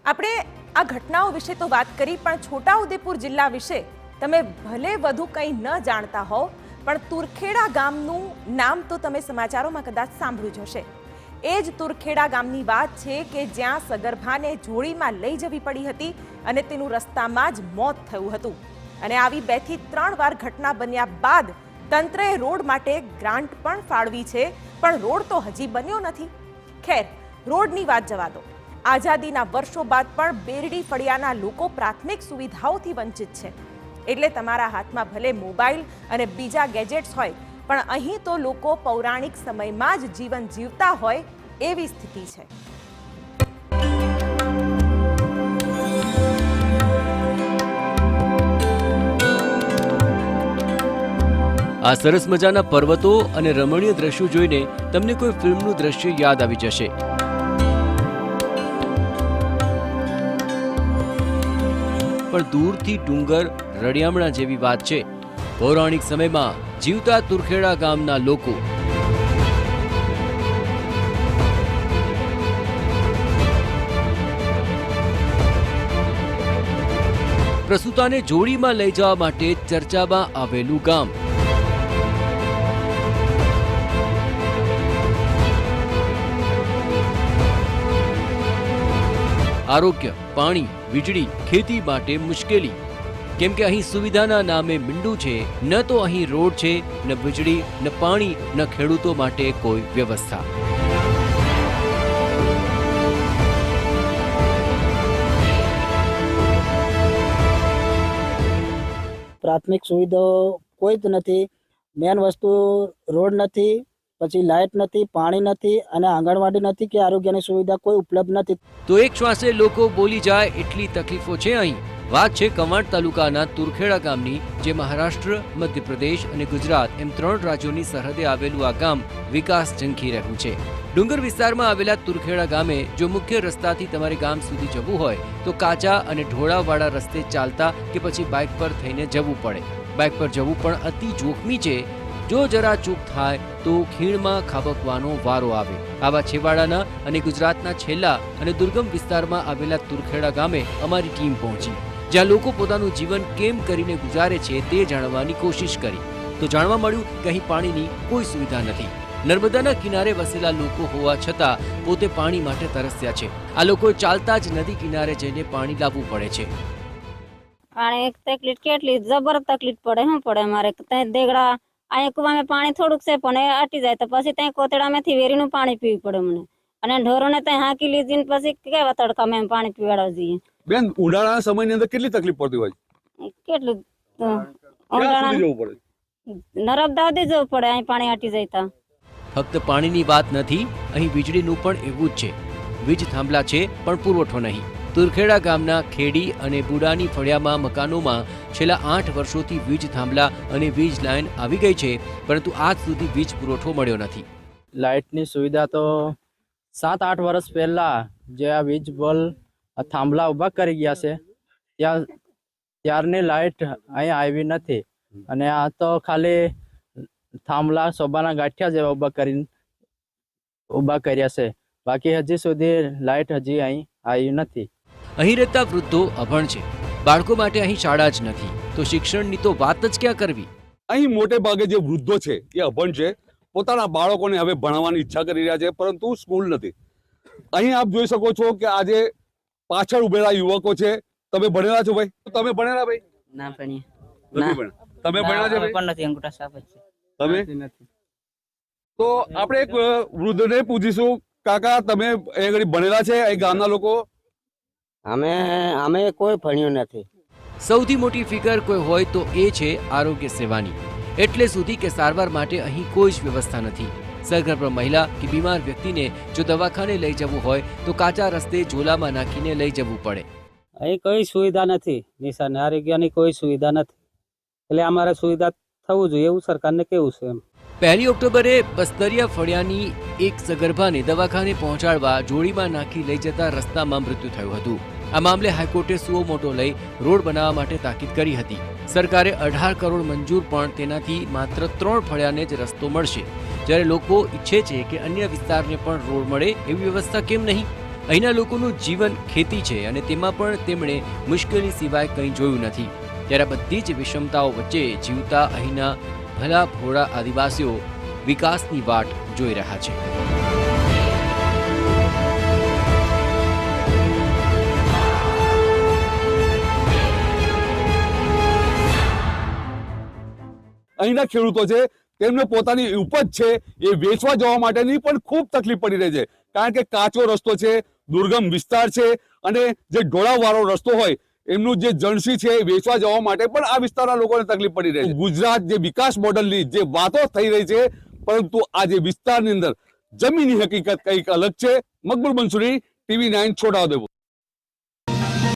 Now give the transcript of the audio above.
આપણે આ ઘટનાઓ વિશે તો વાત કરી, પણ છોટાઉદેપુર જિલ્લા વિશે તમે ભલે વધુ કંઈ ન જાણતા હો, પણ તુરખેડા ગામનું નામ તો તમે સમાચારોમાં કદાચ સાંભળ્યું જ હશે। એ જ તુરખેડા ગામની વાત છે કે જ્યાં સગર્ભાને જોડીમાં લઈ જવી પડી હતી અને તેનું રસ્તામાં જ મોત થયું હતું। અને આવી 2 થી 3 વાર ઘટના બન્યા બાદ તંત્રએ રોડ માટે ગ્રાન્ટ પણ ફાળવી છે, પણ રોડ તો હજી બન્યો નથી। ખેર, રોડની વાત જવા દો, આઝાદીના વર્ષો બાદ પણ બેરડી ફળિયાના લોકો પ્રાથમિક સુવિધાઓથી વંચિત છે। એટલે તમારા હાથમાં ભલે મોબાઈલ અને બીજા ગેજેટ્સ હોય, પણ અહીં તો લોકો પૌરાણિક સમયમાં જ જીવન જીવતા હોય એવી સ્થિતિ છે। આ સરસ મજાના પર્વતો અને રમણીય દ્રશ્યો જોઈને તમને કોઈ ફિલ્મનું દ્રશ્ય યાદ આવી જશે। પણ દૂરથી ડુંગર રળિયામણા જેવી વાત છે। પૌરાણિક સમયમાં જીવતા તુરખેડા ગામના લોકો પ્રસૂતાને જોડીમાં લઈ જવા માટે ચર્ચામાં આવેલું ગામ। આરોગ્ય, પાણી, વીજળી, ખેતી માટે મુશ્કેલી, કેમ કે અહીં સુવિધાના નામે મીંડું છે। ન તો અહીં રોડ છે, ન વીજળી, ન પાણી, ન ખેડૂતો માટે કોઈ વ્યવસ્થા। પ્રાથમિક સુવિધાઓ કોઈ જ નથી। મેન વસ્તુ રોડ નથી, પછી લાઇટ નથી, પાણી નથી અને આંગણવાડી નથી કે આરોગ્યની સુવિધા કોઈ ઉપલબ્ધ નથી। તો એક શ્વાસે લોકો બોલી જાય એટલી તકલીફો છે અહીં। વાત છે કવાંટ તાલુકાના તુરખેડા ગામની, જે મહારાષ્ટ્ર, મધ્યપ્રદેશ અને ગુજરાત એમ 3 રાજ્યોની સરહદે આવેલું આ ગામ વિકાસ ઝંખી રહ્યું છે। ડુંગર વિસ્તારમાં આવેલા તુરખેડા ગામે જો મુખ્ય રસ્તાથી તમારે ગામ સુધી જવું હોય તો કાચા અને ઢોળાવાળા રસ્તે ચાલતા કે પછી બાઇક પર થઈને જવું પડે। બાઇક પર જવું પણ અતિ જોખમી છે। જો જરા ચૂક થાય તો ખીણમાં ખાબકવાનો વારો આવે। આવા છેવાડાના અને ગુજરાતના છેલ્લા અને દુર્ગમ વિસ્તારમાં આવેલા તુરખેડા ગામે અમારી ટીમ પહોંચી, જ્યાં લોકો પોતાનું જીવન કેમ કરીને ગુજારે છે તે જાણવાની કોશિશ કરી। તો જાણવા મળ્યું કે અહીં પાણીની કોઈ સુવિધા નથી। નર્મદાના કિનારે વસેલા લોકો હોવા છતાં પોતે પાણી માટે તરસ્યા છે। આ લોકોએ ચાલતા જ નદી કિનારે જઈને પાણી લાવવું પડે છે। પાણી તકલીફ કેટલી જબર તકલીફ પડે, શું પડે અમારે ત્યાં દેગડા અહીંયા કુવામાં પાણી થોડુંક છે, પણ એ અટી જાય તો પછી ત્યાં કોતડામાંથી વેરીનું પાણી પીવું પડે મને, અને ઢોરોને ત્યાં હાંકી લીધી પછી કેવા તડકામાં પાણી પીવાડવા જઈએ। બેન, ઉનાળાના સમયની અંદર કેટલી તકલીફ પડતી હોય? કેટલું જવું પડે? નર્મદા સુધી જવું પડે અહીં પાણી અટી જાય તો। ફક્ત પાણીની વાત નથી, અહીં વીજળીનું પણ એવું જ છે। વીજ થાંભલા છે પણ પુરવઠો નહીં। તુરખેડા ગામના ખેડી અને બુડાની ફળિયામાં મકાનોમાં છેલ્લા 8 વર્ષોથી વીજ થાંભલા અને વીજ લાઇન આવી ગઈ છે, પરંતુ આજ સુધી વીજ પુરવઠો મળ્યો નથી। લાઇટની સુવિધા તો 7-8 વર્ષ પહેલા જે આ વીજ બલ થાંભલા ઊભા કરી ગયા છે ત્યારની લાઇટ અહીંયા આવી નથી, અને આ તો ખાલી થાંભલા સોબાના ગાંઠિયા જેવા ઊભા કર્યા છે। બાકી હજી સુધી લાઇટ હજી અહીં આવી નથી। અહીં રહેતા વૃદ્ધો અભણ છે। બાળકો માટે અહીં શાળા જ નથી, તો શિક્ષણની તો વાત જ ક્યાં કરવી। અહીં મોટે ભાગે જે વૃદ્ધો છે એ અભણ છે। પોતાના બાળકોને હવે ભણાવવાની ઈચ્છા કરી રહ્યા છે, પરંતુ સ્કૂલ નથી। અહીં આપ જોઈ શકો છો કે આજે પાછળ ઉભેલા યુવકો છે। તમે ભણેલા છો ભાઈ? તમે ભણેલા ભાઈ? ના ભણી નથી ભણ્યા? તમે ભણ્યા છે ભાઈ? પણ નથી, અંગૂઠા સાફ જ છે। તમે? તો આપણે એક વૃદ્ધને પૂછીશું, કાકા તમે એ ઘડી ભણેલા છે એ ગામના લોકો? અમે કોઈ ભણ્યું નથી। સૌથી મોટી ફિકર કોઈ હોય તો એ છે આરોગ્ય સેવાની। એટલે સુધી કે સારવાર માટે અહીં કોઈ જ વ્યવસ્થા નથી। સગર્ભ મહિલા કે બીમાર વ્યક્તિને જો દવાખાને લઈ જવું હોય તો કાચા રસ્તે ઝોલામાં નાખીને લઈ જવું પડે। અહીં કોઈ સુવિધા નથી, નિશાન આરોગ્યની કોઈ સુવિધા નથી, એટલે અમારે સુવિધા થવું જોઈએ એવું સરકારને કેવું છે એમ। 1 ઓક્ટોબરે બસ્તરિયા ફળિયાની એક સગર્ભાને દવાખાને પહોંચાડવા જોડીમાં નાખી લઈ જતા રસ્તામાં મૃત્યુ થયું હતું। આ મામલે હાઈકોર્ટે સુઓ મોટો લઈ રોડ બનાવવા માટે તાકીદ કરી હતી। સરકારે 18 કરોડ મંજૂર, પણ તેનાથી માત્ર 3 ફળિયાને જ રસ્તો મળશે, જ્યારે લોકો ઈચ્છે છે કે અન્ય વિસ્તારને પણ રોડ મળે એવી વ્યવસ્થા કેમ નહીં? અહીંના લોકોનું જીવન ખેતી છે અને તેમાં પણ તેમણે મુશ્કેલી સિવાય કંઈ જોયું નથી. ત્યારે બધી જ વિષમતાઓ વચ્ચે જીવતા અહીંના ભલા ભોળા આદિવાસીઓ વિકાસની વાટ જોઈ રહ્યા છે. અહીંના ખેડૂતો છે તેમને પોતાની ઉપજ છે એ વેચવા જવા માટેની પણ ખૂબ તકલીફ પડી રહી છે, કારણ કે કાચો રસ્તો છે, દુર્ગમ વિસ્તાર છે અને જે ઢોળાવવાળો રસ્તો હોય એમનું જે જણસી છે એ વેચવા જવા માટે પણ આ વિસ્તારના લોકોને તકલીફ પડી રહી છે. ગુજરાત જે વિકાસ મોડલની જે વાતો થઈ રહી છે, પરંતુ આ જે વિસ્તારની અંદર જમીની હકીકત કંઈક અલગ છે. મકબૂલ મંસૂરી, TV9 છોટાઉદેપુર.